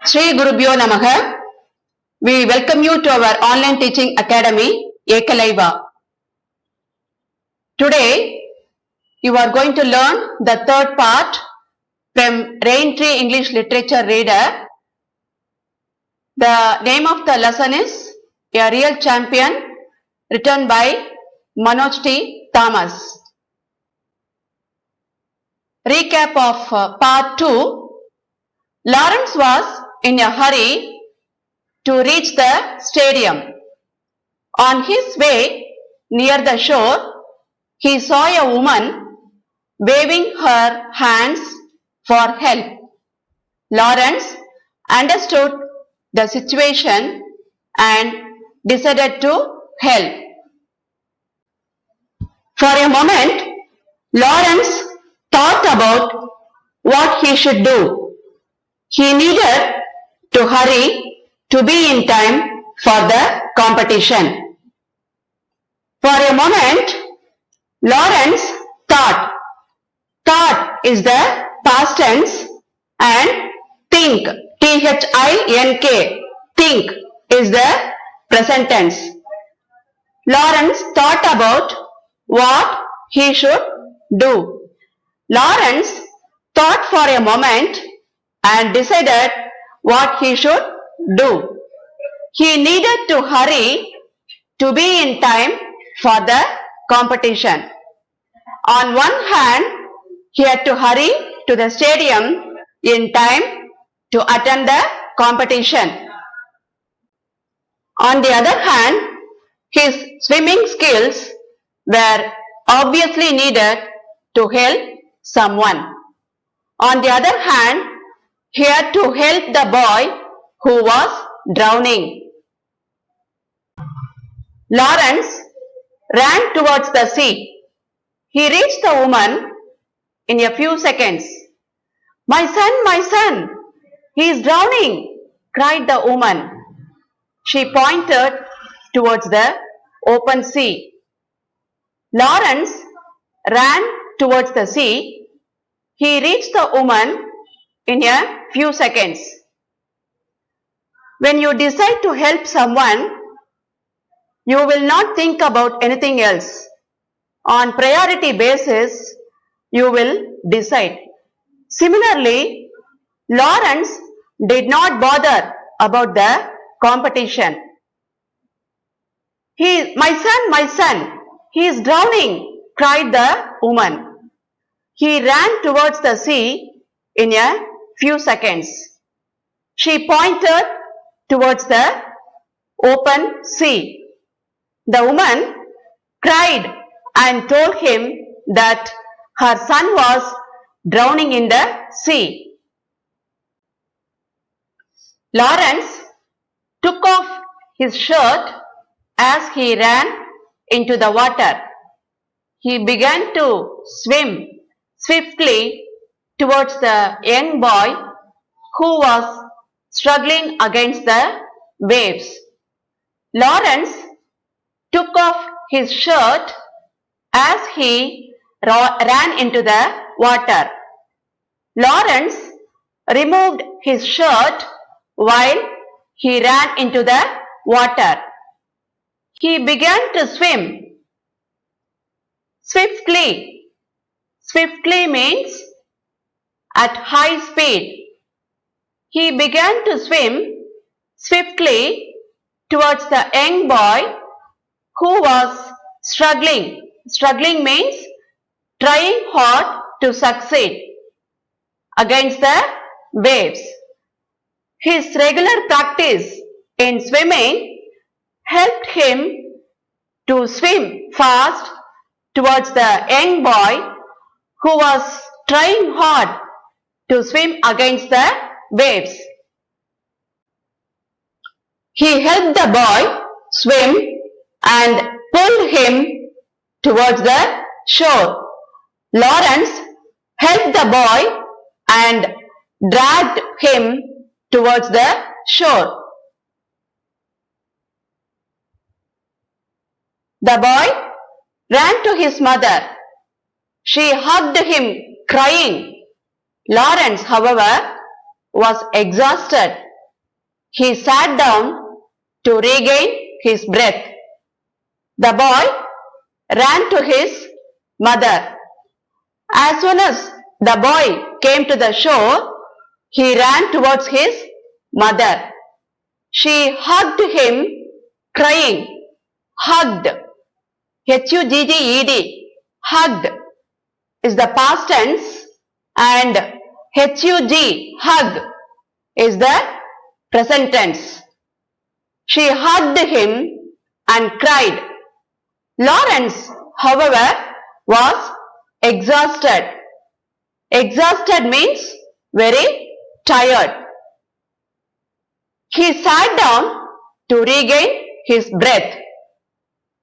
Sri Gurubhyo Namaha. We welcome you to our online teaching academy, Ekalaiva. Today, you are going to learn the third part from Raintree English Literature Reader. The name of the lesson is A Real Champion, written by Manoj T. Thomas. Recap of part 2. Lawrence was in a hurry to reach the stadium. On his way near the shore, he saw a woman waving her hands for help. Lawrence understood the situation and decided to help. For a moment, Lawrence thought about what he should do. He needed to hurry to be in time for the competition. For a moment, Lawrence thought. Thought is the past tense and think, T-H-I-N-K, think is the present tense. Lawrence thought about what he should do. Lawrence thought for a moment and decided what he should do. He needed to hurry to be in time for the competition. On one hand, he had to hurry to the stadium in time to attend the competition. On the other hand, his swimming skills were obviously needed to help someone. On the other hand, he had to help the boy who was drowning. Lawrence ran towards the sea. He reached the woman in a few seconds. My son, he is drowning, cried the woman. She pointed towards the open sea. Lawrence ran towards the sea. He reached the woman in a few seconds. When you decide to help someone, you will not think about anything else. On priority basis, you will decide. Similarly, Lawrence did not bother about the competition. My son, he is drowning, cried the woman. He ran towards the sea in a few seconds. She pointed towards the open sea. The woman cried and told him that her son was drowning in the sea. Lawrence took off his shirt as he ran into the water. He began to swim swiftly towards the young boy who was struggling against the waves. Lawrence took off his shirt as he ran into the water. Lawrence removed his shirt while he ran into the water. He began to swim swiftly. Swiftly means at high speed. He began to swim swiftly towards the young boy who was struggling. Struggling means trying hard to succeed against the waves. His regular practice in swimming helped him to swim fast towards the young boy who was trying hard to swim against the waves. He helped the boy swim and pulled him towards the shore. Lawrence helped the boy and dragged him towards the shore. The boy ran to his mother. She hugged him, crying. Lawrence, however, was exhausted he sat down to regain his breath. The boy ran to his mother. As soon as the boy came to the shore, he ran towards his mother. She hugged him, crying. Hugged. H-U-G-G-E-D. Hugged is the past tense and H-U-G, hug, is the present tense. She hugged him and cried. Lawrence, however, was exhausted. Exhausted means very tired. He sat down to regain his breath.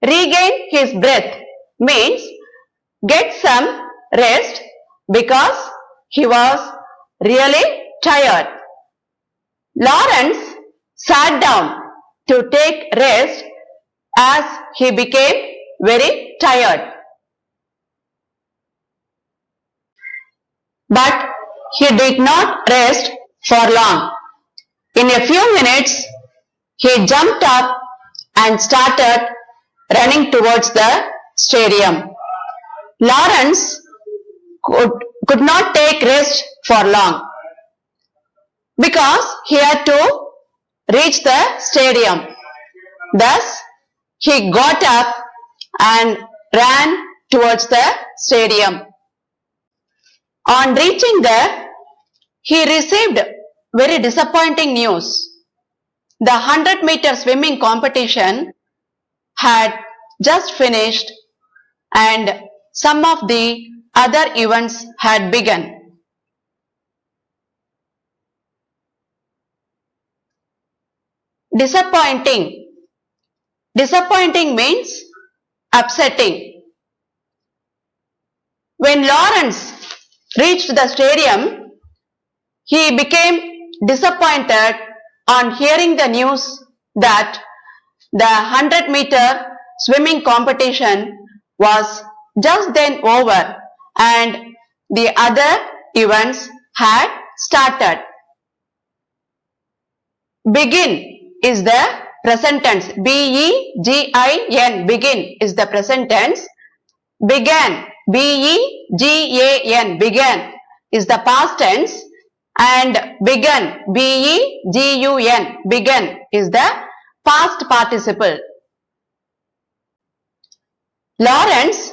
Regain his breath means get some rest because he was really tired. Lawrence sat down to take rest as he became very tired. But he did not rest for long. In a few minutes, he jumped up and started running towards the stadium. Lawrence could not take rest for long because he had to reach the stadium. Thus, he got up and ran towards the stadium. On reaching there, he received very disappointing news. The 100-meter swimming competition had just finished and some of the other events had begun. Disappointing. Disappointing means upsetting. When Lawrence reached the stadium, he became disappointed on hearing the news that the 100-meter swimming competition was just then over and the other events had started. Begin is the present tense. B-E-G-I-N. Begin is the present tense. Began. B-E-G-A-N. Began is the past tense. And begun. B-E-G-U-N. Begun is the past participle. Lawrence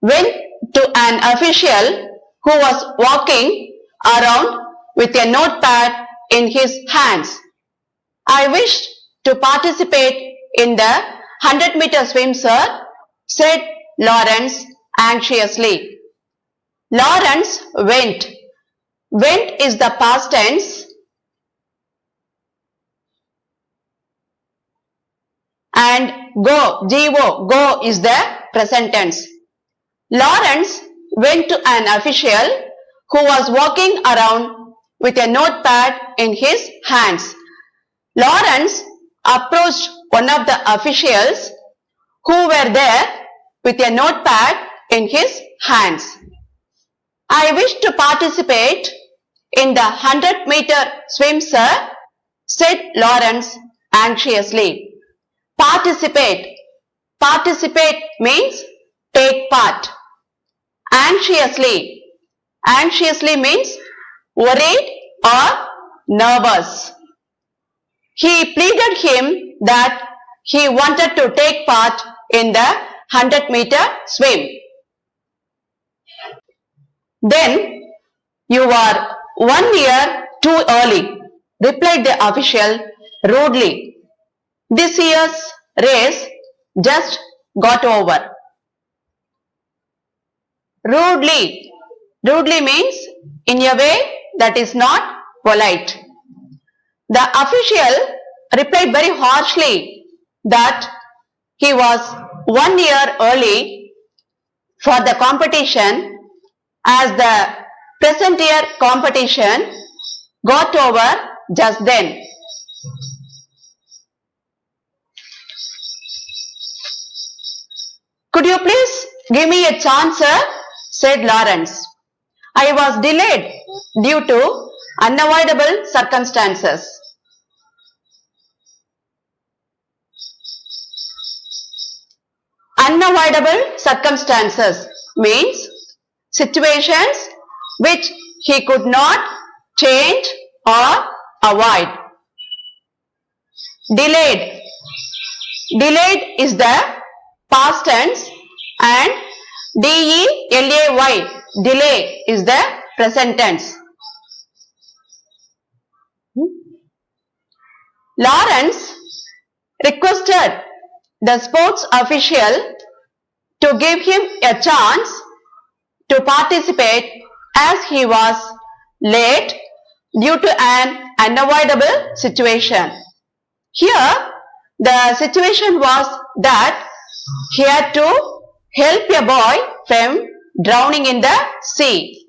went to an official who was walking around with a notepad in his hands. I wish to participate in the 100-meter swim, sir, said Lawrence anxiously. Lawrence went. Went is the past tense and go, G-O, go is the present tense. Lawrence went to an official who was walking around with a notepad in his hands. Lawrence approached one of the officials who were there with a notepad in his hands. I wish to participate in the 100-meter swim, sir, said Lawrence anxiously. Participate. Participate means take part. Anxiously. Anxiously means worried or nervous. He pleaded him that he wanted to take part in the 100-meter swim. Then you are 1 year too early, replied the official rudely. This year's race just got over. Rudely. Rudely means in a way that is not polite. The official replied very harshly that he was 1 year early for the competition as the present year competition got over just then. Could you please give me a chance, sir? Said Lawrence. I was delayed due to unavoidable circumstances. Unavoidable circumstances means situations which he could not change or avoid. Delayed. Delayed is the past tense and D-E-L-A-Y, delay is the present tense. Lawrence requested the sports official to give him a chance to participate as he was late due to an unavoidable situation. Here, the situation was that he had to help a boy from drowning in the sea.